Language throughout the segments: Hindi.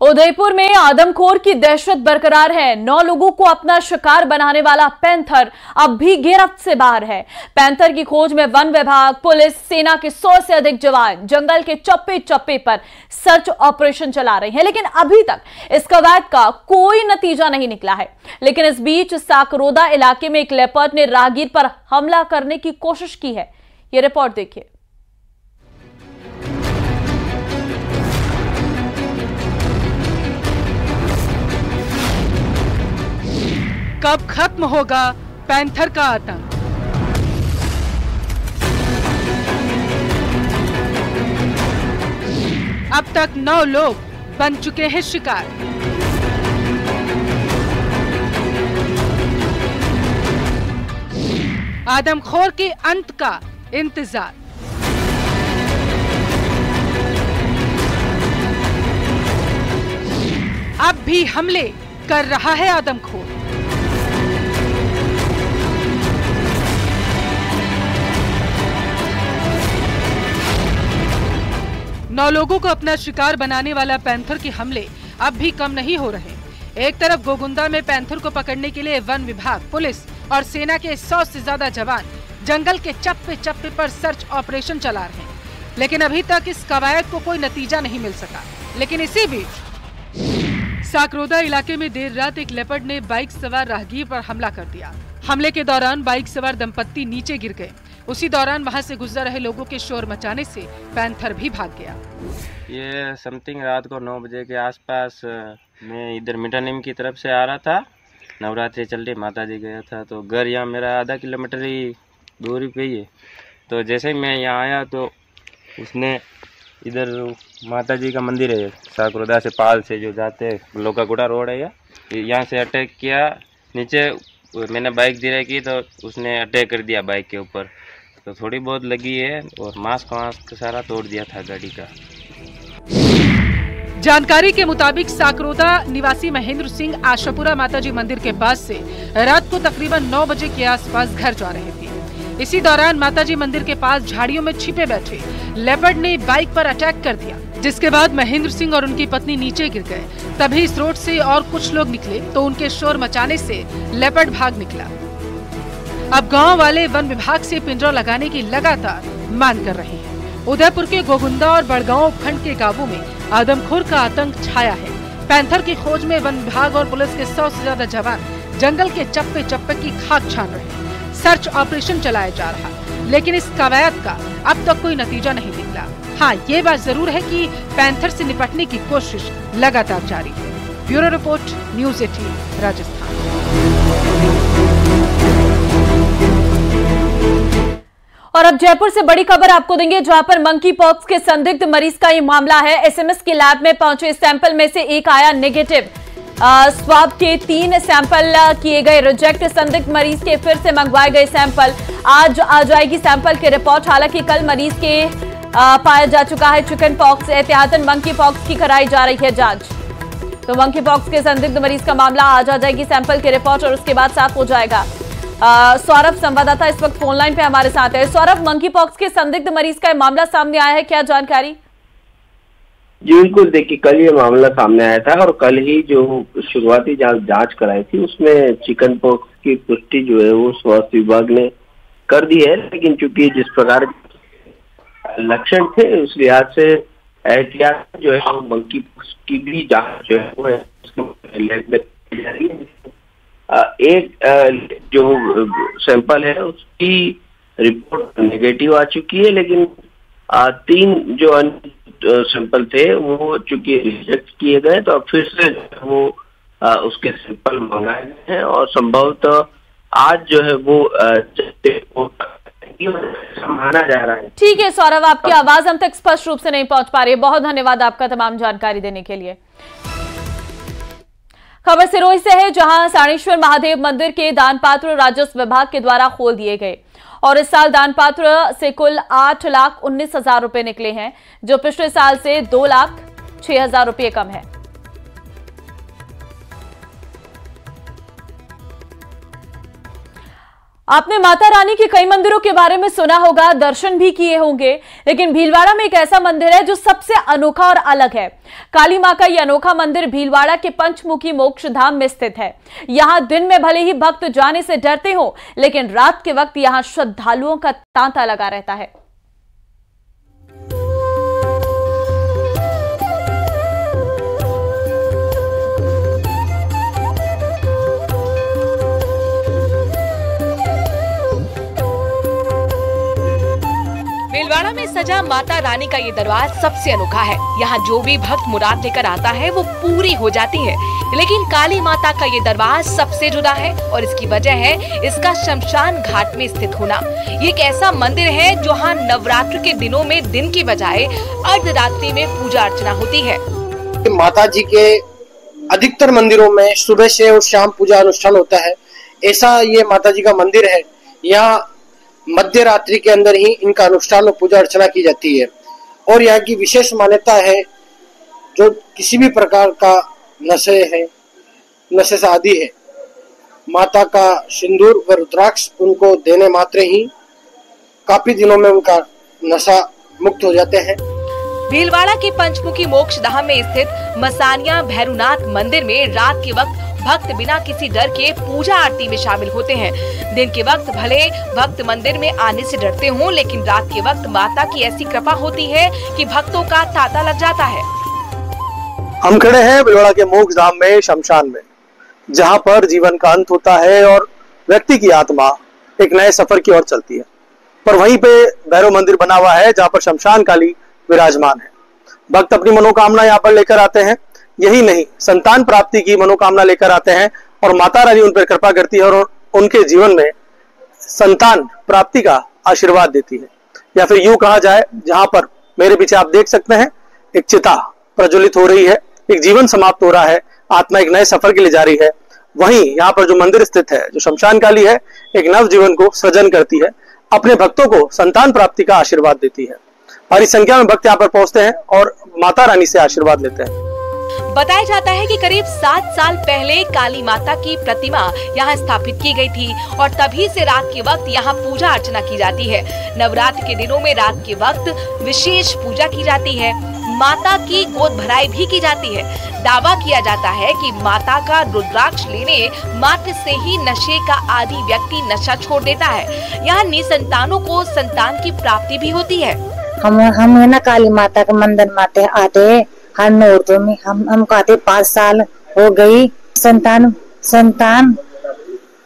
उदयपुर में आदमखोर की दहशत बरकरार है। 9 लोगों को अपना शिकार बनाने वाला पैंथर अब भी गिरफ्त से बाहर है। पैंथर की खोज में वन विभाग, पुलिस, सेना के 100 से अधिक जवान जंगल के चप्पे चप्पे पर सर्च ऑपरेशन चला रहे हैं, लेकिन अभी तक इस कवायद का कोई नतीजा नहीं निकला है। लेकिन इस बीच साकरोदा इलाके में एक लेपर्ड ने राहगीर पर हमला करने की कोशिश की है। यह रिपोर्ट देखिए। कब खत्म होगा पैंथर का आतंक? अब तक 9 लोग बन चुके हैं शिकार। आदमखोर के अंत का इंतजार। अब भी हमले कर रहा है आदमखोर। नौ लोगों को अपना शिकार बनाने वाला पैंथर के हमले अब भी कम नहीं हो रहे। एक तरफ गोगुंदा में पैंथर को पकड़ने के लिए वन विभाग, पुलिस और सेना के 100 से ज्यादा जवान जंगल के चप्पे चप्पे पर सर्च ऑपरेशन चला रहे हैं, लेकिन अभी तक इस कवायद को कोई नतीजा नहीं मिल सका। लेकिन इसी बीच साकरोदा इलाके में देर रात एक लेपर्ड ने बाइक सवार राहगीर पर हमला कर दिया। हमले के दौरान बाइक सवार दंपत्ति नीचे गिर गए। उसी दौरान वहां से गुजर रहे लोगों के शोर मचाने से पैंथर भी भाग गया। ये समथिंग रात को 9 बजे के आसपास मैं इधर मिठानीम की तरफ से आ रहा था। नवरात्रि चल रही, माता जी गया था, तो घर यहाँ मेरा आधा किलोमीटर ही दूरी पे ही है। तो जैसे ही मैं यहाँ आया तो उसने इधर माता जी का मंदिर है साकरोदा से पाल से जो जाते लोकागुड़ा रोड है, यहाँ से अटैक किया। नीचे मैंने बाइक धीरे की तो उसने अटैक कर दिया बाइक के ऊपर, तो थोड़ी बहुत लगी है और मास्क सारा तोड़ दिया था गाड़ी का। जानकारी के मुताबिक साकरोदा निवासी महेंद्र सिंह आशापुरा माताजी मंदिर के पास से रात को तकरीबन 9 बजे के आसपास घर जा रहे थे। इसी दौरान माताजी मंदिर के पास झाड़ियों में छिपे बैठे लेपर्ड ने बाइक पर अटैक कर दिया, जिसके बाद महेंद्र सिंह और उनकी पत्नी नीचे गिर गए। तभी इस रोड से और कुछ लोग निकले तो उनके शोर मचाने से लेपर्ड भाग निकला। अब गांव वाले वन विभाग से पिंजरा लगाने की लगातार मांग कर रहे हैं। उदयपुर के गोगुंदा और बड़गांव उपखंड के गांवों में आदमखोर का आतंक छाया है। पैंथर की खोज में वन विभाग और पुलिस के 100 से ज्यादा जवान जंगल के चप्पे चप्पे की खाक छान रहे हैं। सर्च ऑपरेशन चलाया जा रहा, लेकिन इस कवायद का अब तक कोई नतीजा नहीं निकला। हाँ, ये बात जरूर है कि पैंथर से निपटने की कोशिश लगातार जारी है। Bureau report, news 18 Rajasthan. और अब जयपुर से बड़ी खबर आपको देंगे, जहां पर मंकी पॉक्स के संदिग्ध मरीज का ये मामला है। एसएमएस के लैब में पहुंचे सैंपल में से एक आया नेगेटिव। स्वाब के 3 सैंपल किए गए रिजेक्ट। संदिग्ध मरीज के फिर से मंगवाए गए सैंपल। आज आ जाएगी सैंपल की रिपोर्ट। हालांकि कल मरीज के पाया जा चुका है चिकन पॉक्स। एहतियातन मंकी पॉक्स की कराई जा रही है जांच। तो मंकी पॉक्स के संदिग्ध मरीज का मामला आज आ जाएगी सैंपल की रिपोर्ट और उसके बाद साफ हो जाएगा। सौरभ संवाददाता इस वक्त फोन लाइन पे हमारे साथ है। सौरभ, मंकी पॉक्स के संदिग्ध मरीज का मामला सामने आया है, क्या जानकारी? जी बिल्कुल, देखिए कल ये मामला सामने आया था और कल ही जो शुरुआती जांच कराई थी उसमें चिकन पॉक्स की पुष्टि जो है वो स्वास्थ्य विभाग ने कर दी है। लेकिन चूंकि जिस प्रकार लक्षण थे उस लिहाज से एहतियात जो है वो मंकी पॉक्स की भी जांच जो है वो लैब में की जा रही है। एक जो सैंपल है उसकी रिपोर्ट नेगेटिव आ चुकी है, लेकिन 3 जो अन्य सैंपल थे वो चूंकि रिजेक्ट किए गए, तो अब फिर से वो उसके सैंपल मंगाए गए हैं और संभवतः आज जो है वो माना जा रहा है। ठीक है सौरभ, आपकी आवाज हम तक स्पष्ट रूप से नहीं पहुंच पा रही है। बहुत धन्यवाद आपका तमाम जानकारी देने के लिए। खबर सिरोही से है, जहां साणेश्वर महादेव मंदिर के दानपात्र राजस्व विभाग के द्वारा खोल दिए गए और इस साल दानपात्र से कुल 8,19,000 रुपए निकले हैं, जो पिछले साल से 2,06,000 रुपए कम है। आपने माता रानी के कई मंदिरों के बारे में सुना होगा, दर्शन भी किए होंगे, लेकिन भीलवाड़ा में एक ऐसा मंदिर है जो सबसे अनोखा और अलग है। काली मां का यह अनोखा मंदिर भीलवाड़ा के पंचमुखी मोक्ष धाम में स्थित है। यहां दिन में भले ही भक्त जाने से डरते हो, लेकिन रात के वक्त यहां श्रद्धालुओं का तांता लगा रहता है। भीलवाड़ा में सजा माता रानी का ये दरबार सबसे अनोखा है। यहाँ जो भी भक्त मुराद लेकर आता है वो पूरी हो जाती है। लेकिन काली माता का ये दरबार सबसे जुदा है और इसकी वजह है इसका शमशान घाट में स्थित होना। ये एक ऐसा मंदिर है जहाँ नवरात्र के दिनों में दिन की बजाय अर्धरात्रि में पूजा अर्चना होती है। माता जी के अधिकतर मंदिरों में सुबह से और शाम पूजा अनुष्ठान होता है। ऐसा ये माता जी का मंदिर है। यहाँ मध्य रात्रि के अंदर ही इनका अनुष्ठान और पूजा अर्चना की जाती है। और यहाँ की विशेष मान्यता है, जो किसी भी प्रकार का नशे से आदि है, माता का सिंदूर व रुद्राक्ष उनको देने मात्र ही काफी दिनों में उनका नशा मुक्त हो जाते हैं। भीलवाड़ा के पंचमुखी मोक्ष धाम में स्थित मसानिया भैरवनाथ मंदिर में रात के वक्त भक्त बिना किसी डर के पूजा आरती में शामिल होते हैं। दिन के वक्त भले भक्त मंदिर में आने से डरते हों, लेकिन रात के वक्त माता की ऐसी कृपा होती है कि भक्तों का तांता लग जाता है। हम खड़े हैं भीलवाड़ा के मोक्ष धाम में, शमशान में, जहां पर जीवन का अंत होता है और व्यक्ति की आत्मा एक नए सफर की ओर चलती है। पर वहीं पे भैरव मंदिर बना हुआ है जहाँ पर शमशान काली विराजमान है। भक्त अपनी मनोकामना यहाँ पर लेकर आते हैं। यही नहीं, संतान प्राप्ति की मनोकामना लेकर आते हैं और माता रानी उन पर कृपा करती है और उनके जीवन में संतान प्राप्ति का आशीर्वाद देती है। या फिर यूं कहा जाए, जहां पर मेरे पीछे आप देख सकते हैं एक चिता प्रज्वलित हो रही है, एक जीवन समाप्त हो रहा है, आत्मा एक नए सफर के लिए जा रही है, वहीं यहाँ पर जो मंदिर स्थित है, जो शमशान काली है, एक नव जीवन को सृजन करती है, अपने भक्तों को संतान प्राप्ति का आशीर्वाद देती है। भारी संख्या में भक्त यहाँ पर पहुंचते हैं और माता रानी से आशीर्वाद लेते हैं। बताया जाता है कि करीब 7 साल पहले काली माता की प्रतिमा यहाँ स्थापित की गई थी और तभी से रात के वक्त यहाँ पूजा अर्चना की जाती है। नवरात्र के दिनों में रात के वक्त विशेष पूजा की जाती है। माता की गोद भराई भी की जाती है। दावा किया जाता है कि माता का रुद्राक्ष लेने मात्र से ही नशे का आदि व्यक्ति नशा छोड़ देता है। यहाँ निसंतानों को संतान की प्राप्ति भी होती है। हम है ना काली माता के मंदिर माते आते हर नौरतों में हम कहते 5 साल हो गई संतान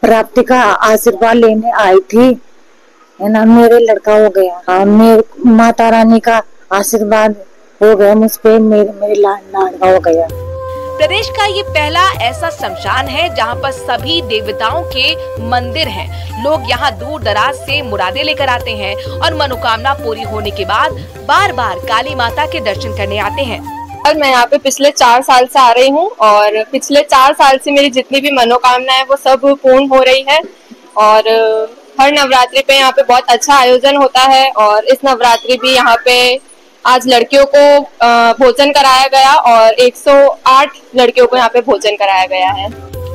प्राप्ति का आशीर्वाद लेने आई थी, है ना। मेरे लड़का हो गया, मेरे माता रानी का आशीर्वाद हो गया मुझ पे, मेरे लड़का हो गया। प्रदेश का ये पहला ऐसा शमशान है जहाँ पर सभी देवताओं के मंदिर हैं। लोग यहाँ दूर दराज से मुरादे लेकर आते हैं और मनोकामना पूरी होने के बाद बार बार काली माता के दर्शन करने आते हैं। और मैं यहाँ पे पिछले 4 साल से आ रही हूँ और पिछले 4 साल से मेरी जितनी भी मनोकामना है वो सब पूर्ण हो रही है। और हर नवरात्रि पे यहाँ पे बहुत अच्छा आयोजन होता है और इस नवरात्रि भी यहाँ पे आज लड़कियों को भोजन कराया गया और 108 लड़कियों को यहाँ पे भोजन कराया गया है।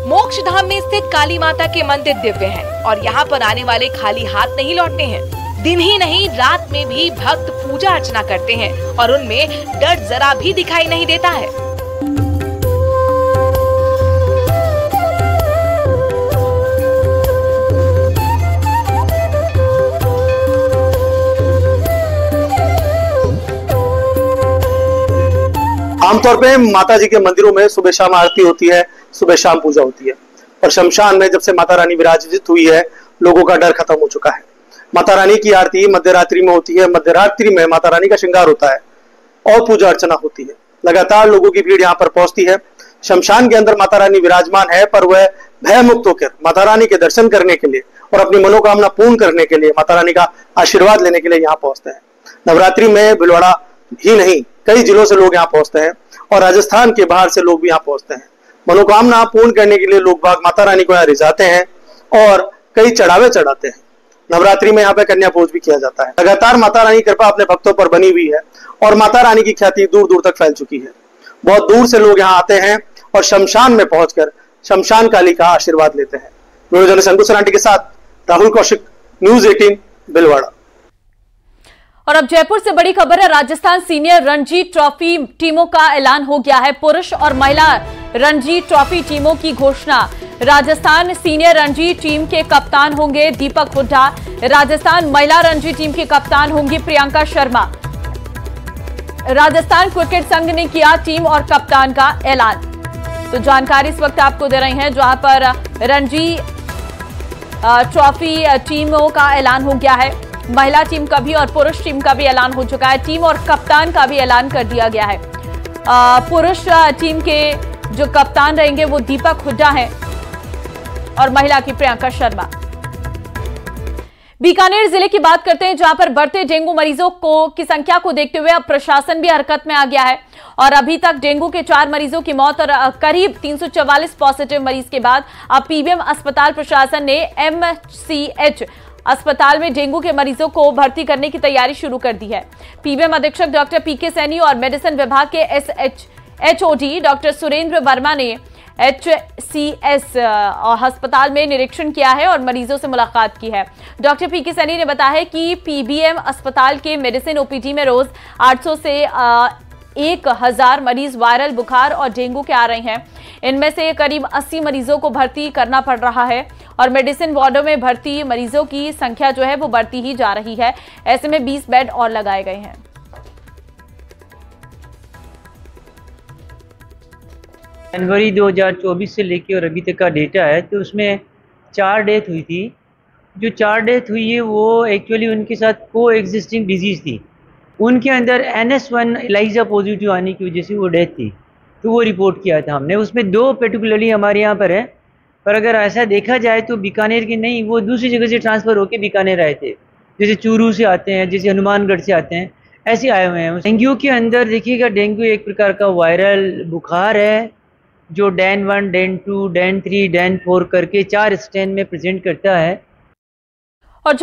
मोक्ष धाम में स्थित काली माता के मंदिर दिव्य हैं और यहाँ पर आने वाले खाली हाथ नहीं लौटते हैं। दिन ही नहीं, रात में भी भक्त पूजा अर्चना करते हैं और उनमें डर जरा भी दिखाई नहीं देता है। आमतौर पे माता जी के मंदिरों में सुबह शाम आरती होती है, सुबह शाम पूजा होती है। और शमशान में जब से माता रानी विराजित हुई है, लोगों का डर खत्म हो चुका है। माता रानी की आरती मध्यरात्रि में होती है। मध्यरात्रि में माता रानी का श्रृंगार होता है और पूजा अर्चना होती है। लगातार लोगों की भीड़ यहाँ पर पहुंचती है। शमशान के अंदर माता रानी विराजमान है, पर वह भय मुक्त होकर माता रानी के दर्शन करने के लिए और अपनी मनोकामना पूर्ण करने के लिए, माता रानी का आशीर्वाद लेने के लिए यहाँ पहुंचते हैं। नवरात्रि में भीलवाड़ा ही नहीं, कई जिलों से लोग यहाँ पहुंचते हैं और राजस्थान के बाहर से लोग भी यहाँ पहुंचते हैं। मनोकामना पूर्ण करने के लिए लोग बाग माता रानी को यहाँ रिझाते हैं और कई चढ़ावे चढ़ाते हैं। नवरात्रि में यहाँ पे कन्या भोज भी किया जाता है। लगातार माता रानी की कृपा अपने भक्तों पर बनी हुई है और माता रानी की ख्याति दूर दूर तक फैल चुकी है। बहुत दूर से लोग यहाँ आते हैं और शमशान में पहुंचकर शमशान काली का आशीर्वाद लेते हैं। वीडियो जर्नलिस्ट अंकुश सरांटी के साथ राहुल कौशिक, न्यूज 18, भिलवाड़ा। और अब जयपुर से बड़ी खबर है। राजस्थान सीनियर रणजी ट्रॉफी टीमों का ऐलान हो गया है। पुरुष और महिला रणजी ट्रॉफी टीमों की घोषणा। राजस्थान सीनियर रणजी टीम के कप्तान होंगे दीपक हुड्डा। राजस्थान महिला रणजी टीम की कप्तान होंगी प्रियंका शर्मा। राजस्थान क्रिकेट संघ ने किया टीम और कप्तान का ऐलान। तो जानकारी इस वक्त आपको दे रही हैं, जहां पर रणजी ट्रॉफी टीमों का ऐलान हो गया है। महिला टीम का भी और पुरुष टीम का भी ऐलान हो चुका है। टीम और कप्तान का भी ऐलान कर दिया गया है। पुरुष टीम के जो कप्तान रहेंगे वो दीपक हुड्डा हैं और महिला की प्रियंका शर्मा। बीकानेर जिले की बात करते हैं, जहां पर बढ़ते डेंगू मरीजों की संख्या को देखते हुए अब प्रशासन भी हरकत में आ गया है और अभी तक डेंगू के 4 मरीजों की मौत और करीब 344 पॉजिटिव मरीज के बाद अब पीबीएम अस्पताल प्रशासन ने एमसीएच अस्पताल में डेंगू के मरीजों को भर्ती करने की तैयारी शुरू कर दी है। पीबीएम अधीक्षक डॉक्टर पीके सैनी और मेडिसिन विभाग के एचओडी डॉक्टर सुरेंद्र वर्मा ने एचसीएस अस्पताल में निरीक्षण किया है और मरीजों से मुलाकात की है। डॉक्टर पीके सैनी ने बताया है कि पीबीएम अस्पताल के मेडिसिन ओपीडी में रोज 800 से 1000 मरीज वायरल बुखार और डेंगू के आ रहे हैं। इनमें से करीब 80 मरीजों को भर्ती करना पड़ रहा है और मेडिसिन वार्डों में भर्ती मरीजों की संख्या जो है वो बढ़ती ही जा रही है। ऐसे में 20 बेड और लगाए गए हैं। जनवरी 2024 से लेके और अभी तक का डेटा है, तो उसमें 4 डेथ हुई थी। जो 4 डेथ हुई है वो एक्चुअली उनके साथ को एग्जिस्टिंग डिजीज़ थी। उनके अंदर NS1 एलाइजा पॉजिटिव आने की वजह से वो डेथ थी, तो वो रिपोर्ट किया था हमने। उसमें 2 पर्टिकुलरली हमारे यहाँ पर है, पर अगर ऐसा देखा जाए तो बीकानेर के नहीं, वो दूसरी जगह से ट्रांसफ़र होकर बीकानेर आए थे। जैसे चूरू से आते हैं, जैसे हनुमानगढ़ से आते हैं, ऐसे आए हुए हैं। डेंगू के अंदर देखिएगा, डेंगू एक प्रकार का वायरल बुखार है जो DEN 1, DEN 2, DEN 3, DEN 4 करके 4 स्ट्रेन में प्रेजेंट करता है। और